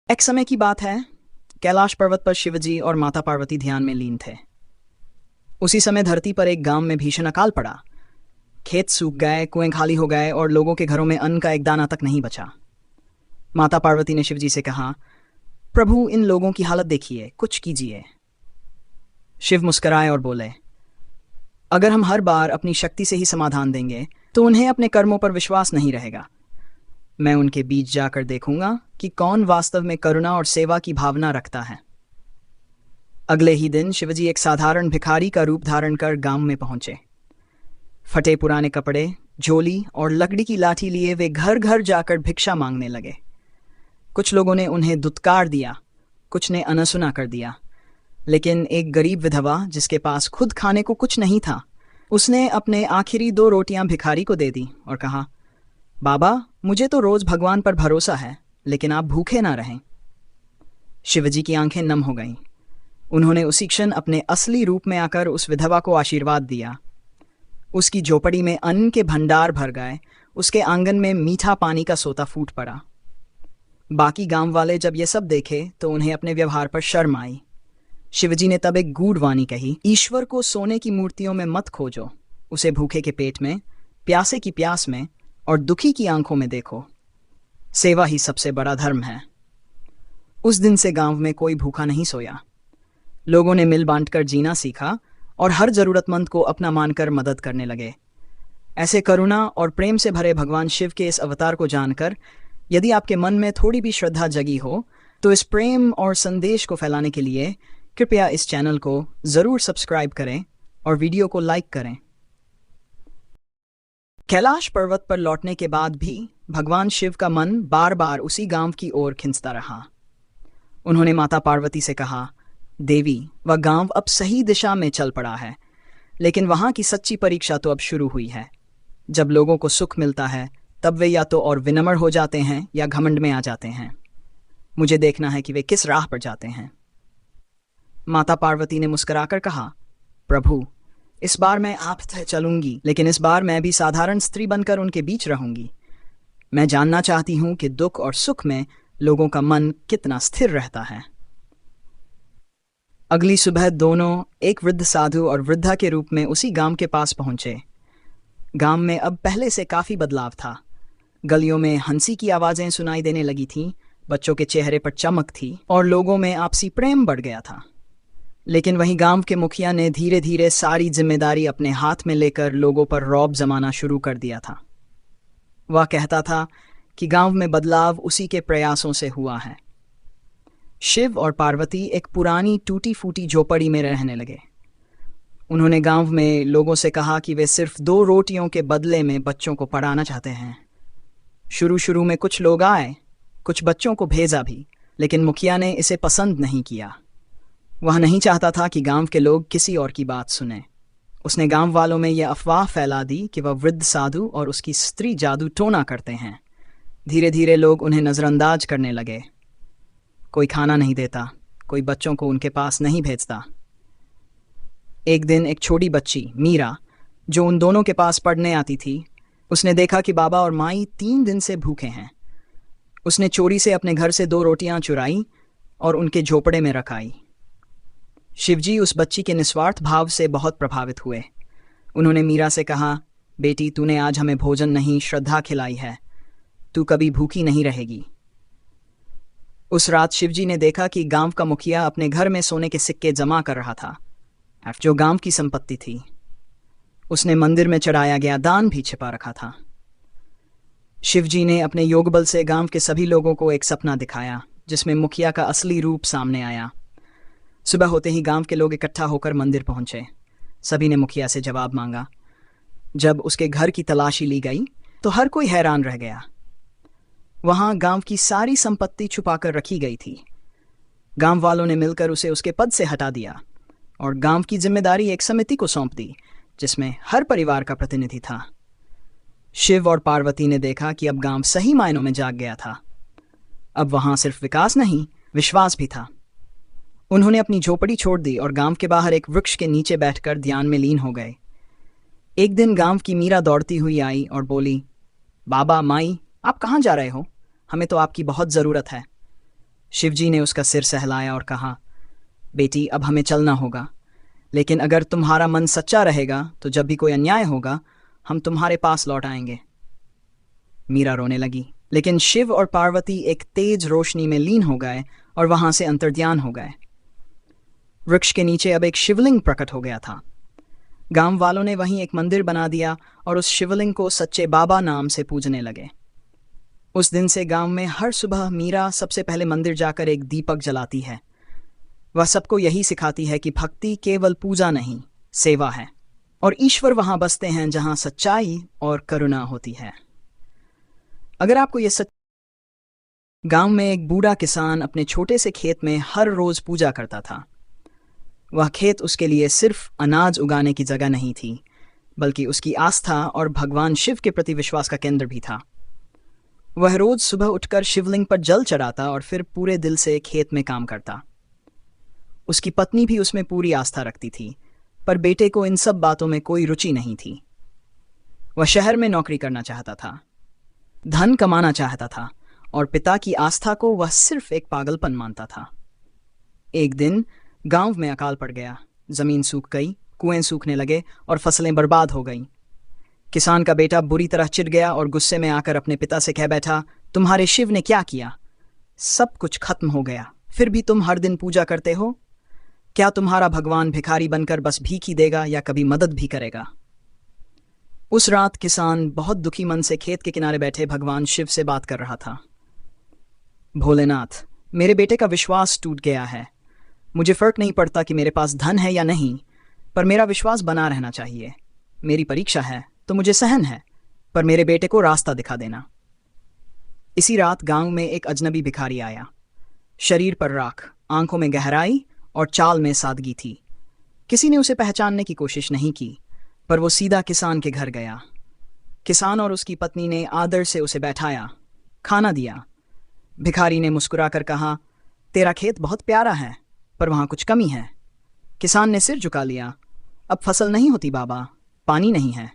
एक समय की बात है। कैलाश पर्वत पर शिवजी और माता पार्वती ध्यान में लीन थे। उसी समय धरती पर एक गांव में भीषण अकाल पड़ा। खेत सूख गए, कुएं खाली हो गए और लोगों के घरों में अन्न का एक दाना तक नहीं बचा। माता पार्वती ने शिवजी से कहा, प्रभु, इन लोगों की हालत देखिए, कुछ कीजिए। शिव मुस्कुराए और बोले, अगर हम हर बार अपनी शक्ति से ही समाधान देंगे तो उन्हें अपने कर्मों पर विश्वास नहीं रहेगा। मैं उनके बीच जाकर देखूंगा कि कौन वास्तव में करुणा और सेवा की भावना रखता है। अगले ही दिन शिवजी एक साधारण भिखारी का रूप धारण कर गांव में पहुंचे। फटे पुराने कपड़े, झोली और लकड़ी की लाठी लिए वे घर घर जाकर भिक्षा मांगने लगे। कुछ लोगों ने उन्हें दुत्कार दिया, कुछ ने अनसुना कर दिया, लेकिन एक गरीब विधवा जिसके पास खुद खाने को कुछ नहीं था, उसने अपने आखिरी 2 रोटियां भिखारी को दे दी और कहा, बाबा, मुझे तो रोज भगवान पर भरोसा है, लेकिन आप भूखे ना रहें। शिवजी की आंखें नम हो गईं। उन्होंने उसी क्षण अपने असली रूप में आकर उस विधवा को आशीर्वाद दिया। उसकी झोपड़ी में अन्न के भंडार भर गए, उसके आंगन में मीठा पानी का सोता फूट पड़ा। बाकी गांव वाले जब ये सब देखे तो उन्हें अपने व्यवहार पर शर्म आई। शिवजी ने तब एक गूढ़ वाणी कही, ईश्वर को सोने की मूर्तियों में मत खोजो, उसे भूखे के पेट में, प्यासे की प्यास में और दुखी की आंखों में देखो। सेवा ही सबसे बड़ा धर्म है। उस दिन से गांव में कोई भूखा नहीं सोया। लोगों ने मिल बांटकर जीना सीखा और हर जरूरतमंद को अपना मानकर मदद करने लगे। ऐसे करुणा और प्रेम से भरे भगवान शिव के इस अवतार को जानकर यदि आपके मन में थोड़ी भी श्रद्धा जगी हो तो इस प्रेम और संदेश को फैलाने के लिए कृपया इस चैनल को जरूर सब्सक्राइब करें और वीडियो को लाइक करें। कैलाश पर्वत पर लौटने के बाद भी भगवान शिव का मन बार बार उसी गांव की ओर खिंचता रहा। उन्होंने माता पार्वती से कहा, देवी, वह गांव अब सही दिशा में चल पड़ा है, लेकिन वहां की सच्ची परीक्षा तो अब शुरू हुई है। जब लोगों को सुख मिलता है तब वे या तो और विनम्र हो जाते हैं या घमंड में आ जाते हैं। मुझे देखना है कि वे किस राह पर जाते हैं। माता पार्वती ने मुस्कुराकर कहा, प्रभु, इस बार मैं आप तय चलूंगी, लेकिन इस बार मैं भी साधारण स्त्री बनकर उनके बीच रहूंगी। मैं जानना चाहती हूं कि दुख और सुख में लोगों का मन कितना स्थिर रहता है। अगली सुबह दोनों एक वृद्ध साधु और वृद्धा के रूप में उसी गांव के पास पहुंचे। गांव में अब पहले से काफी बदलाव था। गलियों में हंसी की आवाजें सुनाई देने लगी थीं, बच्चों के चेहरे पर चमक थी और लोगों में आपसी प्रेम बढ़ गया था। लेकिन वहीं गांव के मुखिया ने धीरे धीरे सारी जिम्मेदारी अपने हाथ में लेकर लोगों पर रौब जमाना शुरू कर दिया था। वह कहता था कि गांव में बदलाव उसी के प्रयासों से हुआ है। शिव और पार्वती एक पुरानी टूटी फूटी झोपड़ी में रहने लगे। उन्होंने गांव में लोगों से कहा कि वे सिर्फ 2 रोटियों के बदले में बच्चों को पढ़ाना चाहते हैं। शुरू शुरू में कुछ लोग आए, कुछ बच्चों को भेजा भी, लेकिन मुखिया ने इसे पसंद नहीं किया। वह नहीं चाहता था कि गांव के लोग किसी और की बात सुने। उसने गांव वालों में यह अफवाह फैला दी कि वह वृद्ध साधु और उसकी स्त्री जादू टोना करते हैं। धीरे धीरे लोग उन्हें नजरअंदाज करने लगे। कोई खाना नहीं देता, कोई बच्चों को उनके पास नहीं भेजता। एक दिन एक छोटी बच्ची मीरा, जो उन दोनों के पास पढ़ने आती थी, उसने देखा कि बाबा और माई 3 दिन से भूखे हैं। उसने चोरी से अपने घर से 2 रोटियां चुराई और उनके झोपड़े में रखाई। शिवजी उस बच्ची के निस्वार्थ भाव से बहुत प्रभावित हुए। उन्होंने मीरा से कहा, बेटी, तूने आज हमें भोजन नहीं, श्रद्धा खिलाई है। तू कभी भूखी नहीं रहेगी। उस रात शिवजी ने देखा कि गांव का मुखिया अपने घर में सोने के सिक्के जमा कर रहा था, जो गांव की संपत्ति थी। उसने मंदिर में चढ़ाया गया दान भी छिपा रखा था। शिवजी ने अपने योग बल से गांव के सभी लोगों को एक सपना दिखाया, जिसमें मुखिया का असली रूप सामने आया। सुबह होते ही गांव के लोग इकट्ठा होकर मंदिर पहुंचे। सभी ने मुखिया से जवाब मांगा। जब उसके घर की तलाशी ली गई तो हर कोई हैरान रह गया। वहां गांव की सारी संपत्ति छुपाकर रखी गई थी। गांव वालों ने मिलकर उसे उसके पद से हटा दिया और गांव की जिम्मेदारी एक समिति को सौंप दी, जिसमें हर परिवार का प्रतिनिधि था। शिव और पार्वती ने देखा कि अब गांव सही मायनों में जाग गया था। अब वहां सिर्फ विकास नहीं, विश्वास भी था। उन्होंने अपनी झोपड़ी छोड़ दी और गांव के बाहर एक वृक्ष के नीचे बैठकर ध्यान में लीन हो गए। एक दिन गांव की मीरा दौड़ती हुई आई और बोली, बाबा, माई, आप कहाँ जा रहे हो? हमें तो आपकी बहुत ज़रूरत है। शिवजी ने उसका सिर सहलाया और कहा, बेटी अब हमें चलना होगा, लेकिन अगर तुम्हारा मन सच्चा रहेगा तो जब भी कोई अन्याय होगा हम तुम्हारे पास लौट आएंगे। मीरा रोने लगी, लेकिन शिव और पार्वती एक तेज रोशनी में लीन हो गए और वहां से अंतर्ध्यान हो गए। वृक्ष के नीचे अब एक शिवलिंग प्रकट हो गया था। गांव वालों ने वहीं एक मंदिर बना दिया और उस शिवलिंग को सच्चे बाबा नाम से पूजने लगे। उस दिन से गांव में हर सुबह मीरा सबसे पहले मंदिर जाकर एक दीपक जलाती है। वह सबको यही सिखाती है कि भक्ति केवल पूजा नहीं, सेवा है, और ईश्वर वहां बसते हैं जहां सच्चाई और करुणा होती है। अगर आपको ये गांव में एक बूढ़ा किसान अपने छोटे से खेत में हर रोज पूजा करता था। वह खेत उसके लिए सिर्फ अनाज उगाने की जगह नहीं थी, बल्कि उसकी आस्था और भगवान शिव के प्रति विश्वास का केंद्र भी था। वह रोज सुबह उठकर शिवलिंग पर जल चढ़ाता और फिर पूरे दिल से खेत में काम करता। उसकी पत्नी भी उसमें पूरी आस्था रखती थी, पर बेटे को इन सब बातों में कोई रुचि नहीं थी। वह शहर में नौकरी करना चाहता था, धन कमाना चाहता था, और पिता की आस्था को वह सिर्फ एक पागलपन मानता था। एक दिन गांव में अकाल पड़ गया। जमीन सूख गई, कुएं सूखने लगे और फसलें बर्बाद हो गईं। किसान का बेटा बुरी तरह चिढ़ गया और गुस्से में आकर अपने पिता से कह बैठा, तुम्हारे शिव ने क्या किया? सब कुछ खत्म हो गया, फिर भी तुम हर दिन पूजा करते हो? क्या तुम्हारा भगवान भिखारी बनकर बस भीख ही देगा या कभी मदद भी करेगा? उस रात किसान बहुत दुखी मन से खेत के किनारे बैठे भगवान शिव से बात कर रहा था। भोलेनाथ, मेरे बेटे का विश्वास टूट गया है। मुझे फर्क नहीं पड़ता कि मेरे पास धन है या नहीं, पर मेरा विश्वास बना रहना चाहिए। मेरी परीक्षा है तो मुझे सहन है, पर मेरे बेटे को रास्ता दिखा देना। इसी रात गांव में एक अजनबी भिखारी आया। शरीर पर राख, आंखों में गहराई और चाल में सादगी थी। किसी ने उसे पहचानने की कोशिश नहीं की, पर वो सीधा किसान के घर गया। किसान और उसकी पत्नी ने आदर से उसे बैठाया, खाना दिया। भिखारी ने मुस्कुराकर कहा, तेरा खेत बहुत प्यारा है, पर वहां कुछ कमी है। किसान ने सिर झुका लिया, अब फसल नहीं होती बाबा, पानी नहीं है।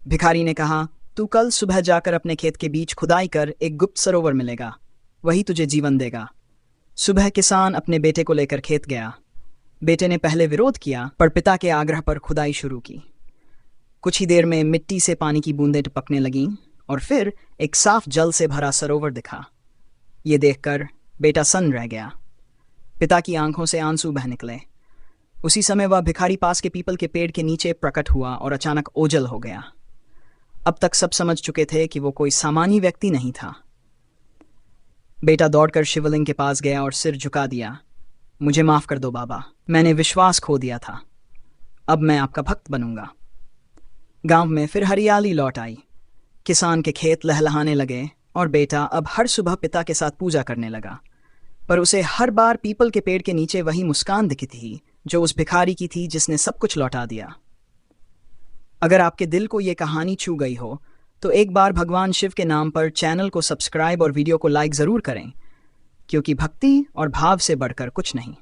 भिखारी ने कहा, तू कल सुबह जाकर अपने खेत के बीच खुदाई कर एक गुप्त सरोवर मिलेगा, वही तुझे जीवन देगा। सुबह किसान अपने बेटे को लेकर खेत गया। बेटे ने पहले विरोध किया, पर पिता के आग्रह पर खुदाई शुरू की। कुछ ही देर में मिट्टी से पानी की बूंदें टपकने लगीं और फिर एक साफ जल से भरा सरोवर दिखा। ये देखकर बेटा सन्न रह गया। पिता की आंखों से आंसू बह निकले। उसी समय वह भिखारी पास के पीपल के पेड़ के नीचे प्रकट हुआ और अचानक ओझल हो गया। अब तक सब समझ चुके थे कि वो कोई सामान्य व्यक्ति नहीं था। बेटा दौड़कर शिवलिंग के पास गया और सिर झुका दिया। मुझे माफ कर दो बाबा, मैंने विश्वास खो दिया था। अब मैं आपका भक्त बनूंगा। गांव में फिर हरियाली लौट आई। किसान के खेत लहलहाने लगे और बेटा अब हर सुबह पिता के साथ पूजा करने लगा, पर उसे हर बार पीपल के पेड़ के नीचे वही मुस्कान दिखी थी जो उस भिखारी की थी जिसने सब कुछ लौटा दिया। अगर आपके दिल को ये कहानी छू गई हो तो एक बार भगवान शिव के नाम पर चैनल को सब्सक्राइब और वीडियो को लाइक ज़रूर करें, क्योंकि भक्ति और भाव से बढ़कर कुछ नहीं।